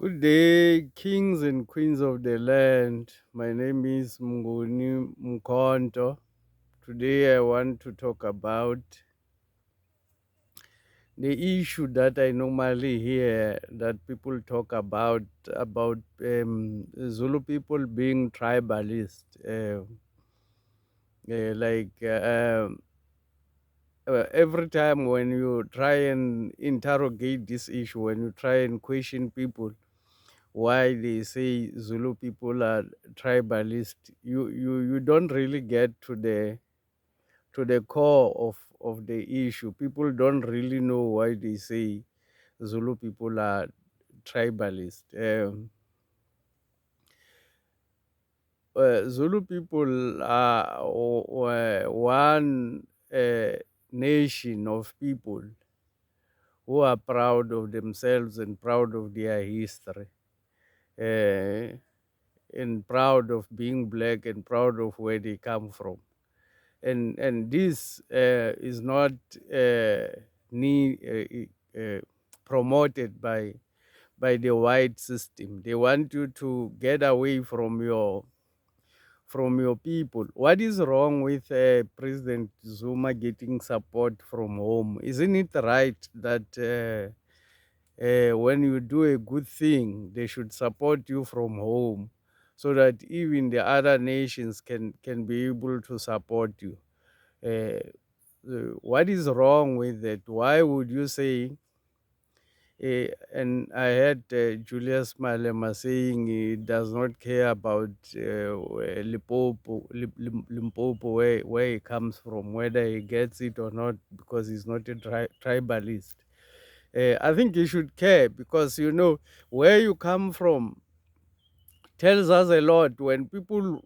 Good day, kings and queens of the land. My name is Mnguni Mkonto. Today I want to talk about the issue that I normally hear that people talk about Zulu people being tribalist. Like every time when you try and interrogate this issue, when you try and question people why they say Zulu people are tribalist, you don't really get to the core of the issue. People don't really know why they say Zulu people are tribalist. Zulu people are one nation of people who are proud of themselves and proud of their history. Uh, and proud of being black and proud of where they come from. And this is not need, promoted by the white system. They want you to get away from your people. What is wrong with President Zuma getting support from home? Isn't it right that when you do a good thing, they should support you from home so that even the other nations can be able to support you? Uh, what is wrong with that? Why would you say, and I heard Julius Malema saying he does not care about Limpopo where he comes from, whether he gets it or not, because he's not a tribalist. I think you should care because you know where you come from tells us a lot. When people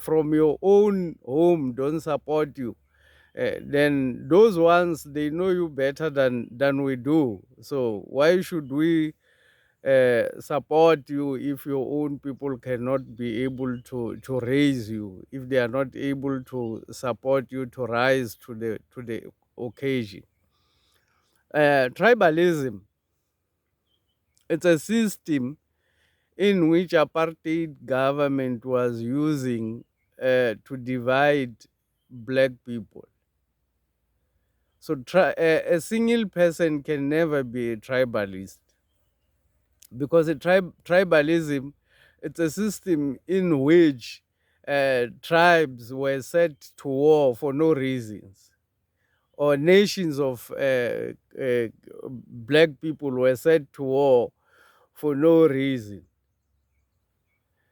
from your own home don't support you, then those ones they know you better than we do. So why should we support you if your own people cannot be able to raise you, if they are not able to support you to rise to the occasion? Tribalism, it's a system in which apartheid government was using to divide black people. So a single person can never be a tribalist because tribalism, it's a system in which tribes were set to war for no reasons, or nations of black people were set to war for no reason.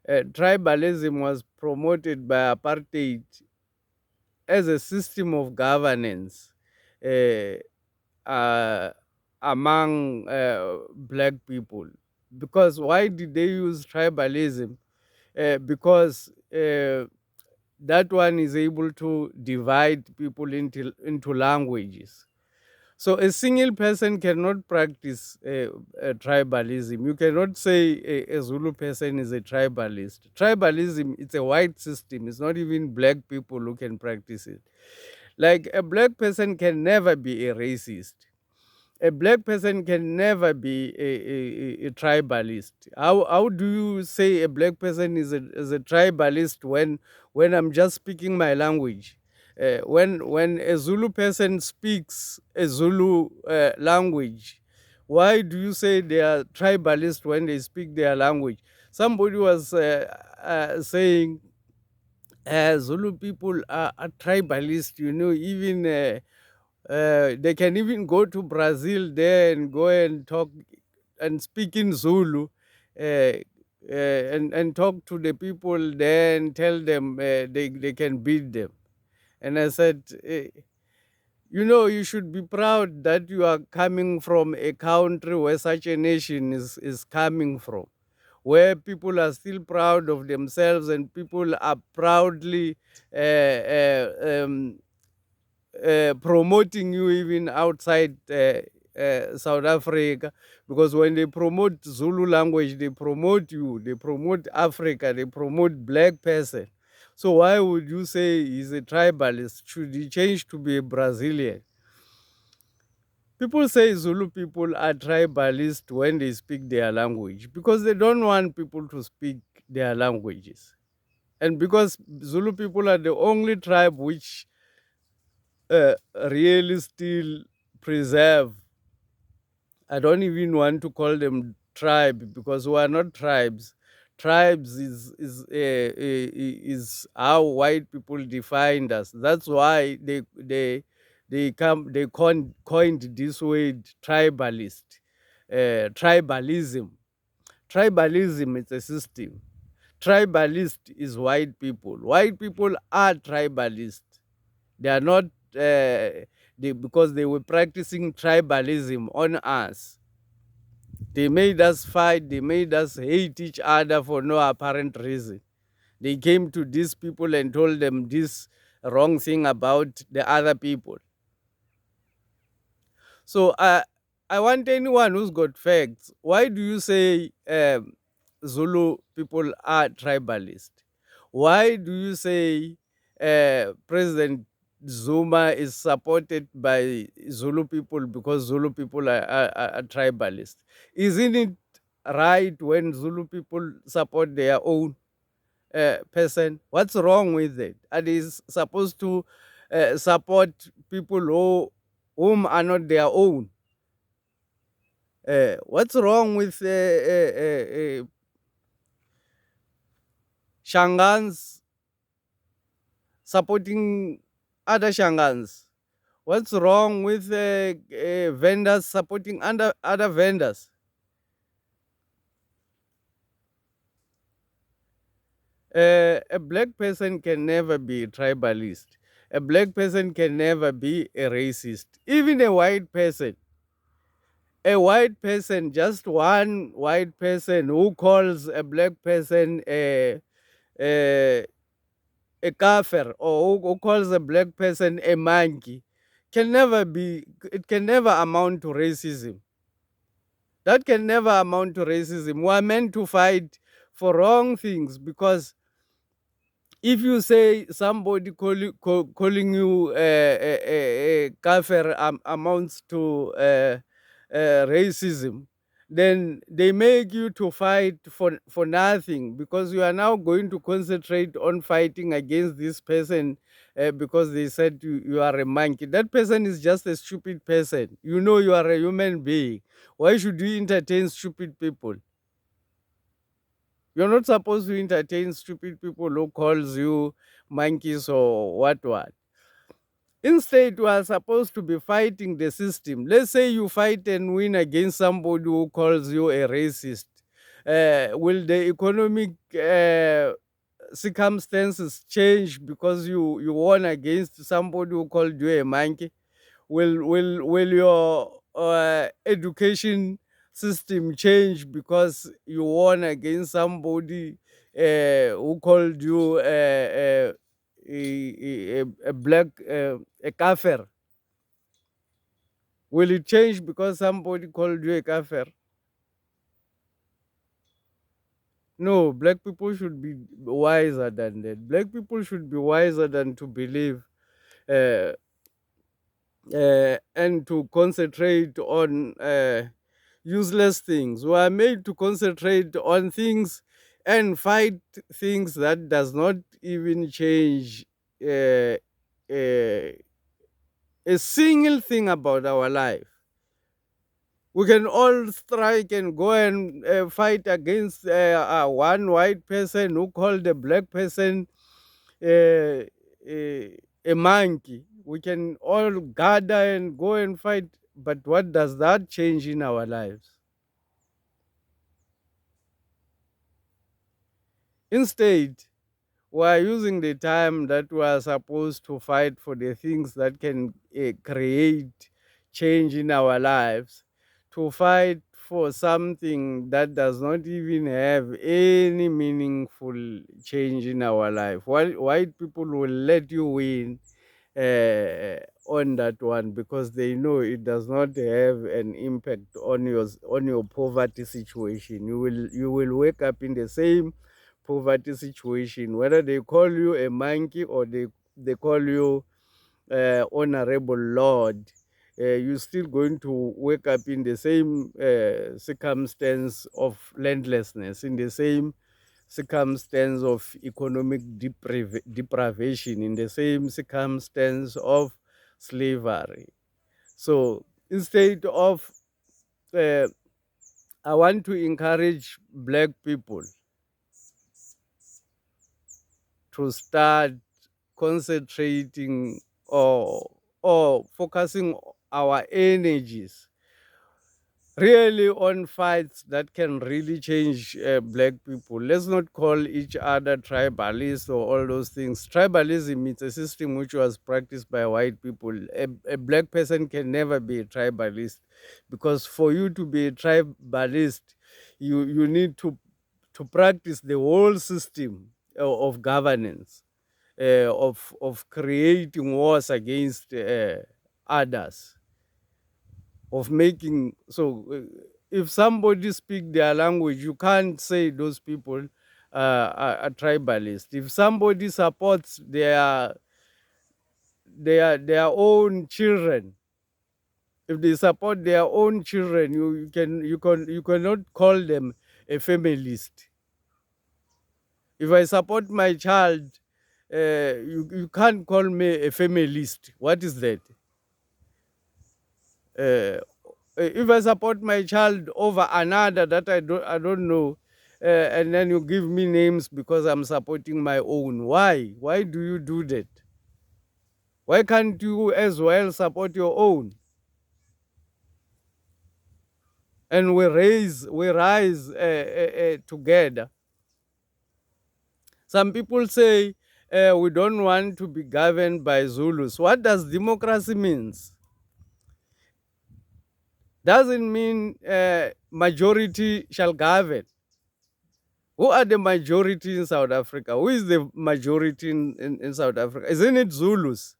Tribalism was promoted by apartheid as a system of governance uh, uh, among black people. Because why did they use tribalism? Because that one is able to divide people into languages. So a single person cannot practice tribalism. You cannot say a Zulu person is a tribalist. Tribalism, it's a white system. It's not even black people who can practice it. Like a black person can never be a racist. A black person can never be a tribalist. How do you say a black person is a tribalist when I'm just speaking my language? When a Zulu person speaks a Zulu language, why do you say they are tribalist when they speak their language? Somebody was saying Zulu people are tribalist, you know, even they can even go to Brazil there and go and talk and speak in Zulu, and talk to the people there and tell them they can beat them. And I said, you know, you should be proud that you are coming from a country where such a nation is coming from, where people are still proud of themselves and people are proudly promoting you even outside South Africa, because when they promote Zulu language, they promote you, they promote Africa, they promote black person. So why would you say he's a tribalist? Should he change to be a Brazilian? People say Zulu people are tribalist when they speak their language because they don't want people to speak their languages. And because Zulu people are the only tribe which really still preserve, I don't even want to call them tribe because we are not tribes. Tribes is how white people defined us. That's why they coined this word tribalist, tribalism. Tribalism is a system. Tribalist is white people. White people are tribalist. They are not because they were practicing tribalism on us. They made us fight, they made us hate each other for no apparent reason. They came to these people and told them this wrong thing about the other people. So I want anyone who's got facts. Why do you say Zulu people are tribalist? Why do you say President Zuma is supported by Zulu people because Zulu people are tribalist? Isn't it right when Zulu people support their own person? What's wrong with it? Are they supposed to support people whom are not their own? What's wrong with Shangans supporting other Shangans? What's wrong with vendors supporting other vendors? A black person can never be a tribalist. A black person can never be a racist. Even a white person, just one white person who calls a black person a, a kafir or who calls a black person a monkey it can never amount to racism. That can never amount to racism. We are meant to fight for wrong things because if you say somebody calling you a kafir amounts to racism, then they make you to fight for nothing because you are now going to concentrate on fighting against this person because they said you are a monkey. That person is just a stupid person. You know you are a human being. Why should you entertain stupid people? You're not supposed to entertain stupid people who calls you monkeys or what. Instead, we are supposed to be fighting the system. Let's say you fight and win against somebody who calls you a racist. Will the economic circumstances change because you won against somebody who called you a monkey? Will your education system change because you won against somebody who called you a black a kafir? Will it change because somebody called you a kafir? No, black people should be wiser than that. Black people should be wiser than to believe uh, and to concentrate on useless things. We are made to concentrate on things and fight things that does not even change uh, uh, a single thing about our life. We can all strike and go and fight against one white person who called a black person uh, a monkey. We can all gather and go and fight, but what does that change in our lives? Instead, we are using the time that we are supposed to fight for the things that can create change in our lives to fight for something that does not even have any meaningful change in our life. White people will let you win on that one because they know it does not have an impact on your poverty situation. You will wake up in the same poverty situation, whether they call you a monkey or they call you honorable lord. you're still going to wake up in the same circumstance of landlessness, in the same circumstance of economic deprivation, in the same circumstance of slavery. So instead of, uh, I want to encourage Black people to start concentrating or focusing our energies really on fights that can really change Black people. Let's not call each other tribalists or all those things. Tribalism is a system which was practiced by white people. A Black person can never be a tribalist, because for you to be a tribalist, you need to practice the whole system of governance, of creating wars against others, of making so if somebody speak their language, you can't say those people are tribalist. If somebody supports their own children, if they support their own children, you cannot call them a femalist. If I support my child, you can't call me a femalist. What is that? If I support my child over another that I don't know, and then you give me names because I'm supporting my own, why? Why do you do that? Why can't you as well support your own? And we rise together. Some people say we don't want to be governed by Zulus. What does democracy means? Doesn't mean majority shall govern. Who are the majority in South Africa? Who is the majority in South Africa? Isn't it Zulus?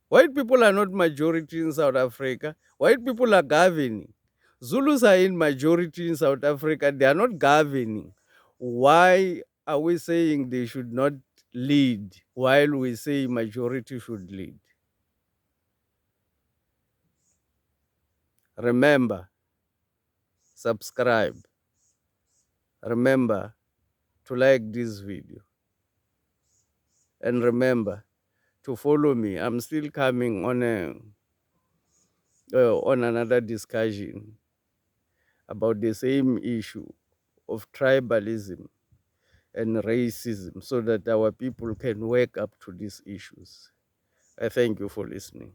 White people are not majority in South Africa. White people are governing. Zulus are in majority in South Africa. They are not governing. Why are we saying they should not lead while we say majority should lead? Remember, subscribe. Remember to like this video. And remember to follow me. I'm still coming on another discussion about the same issue of tribalism and racism, so that our people can wake up to these issues. I thank you for listening.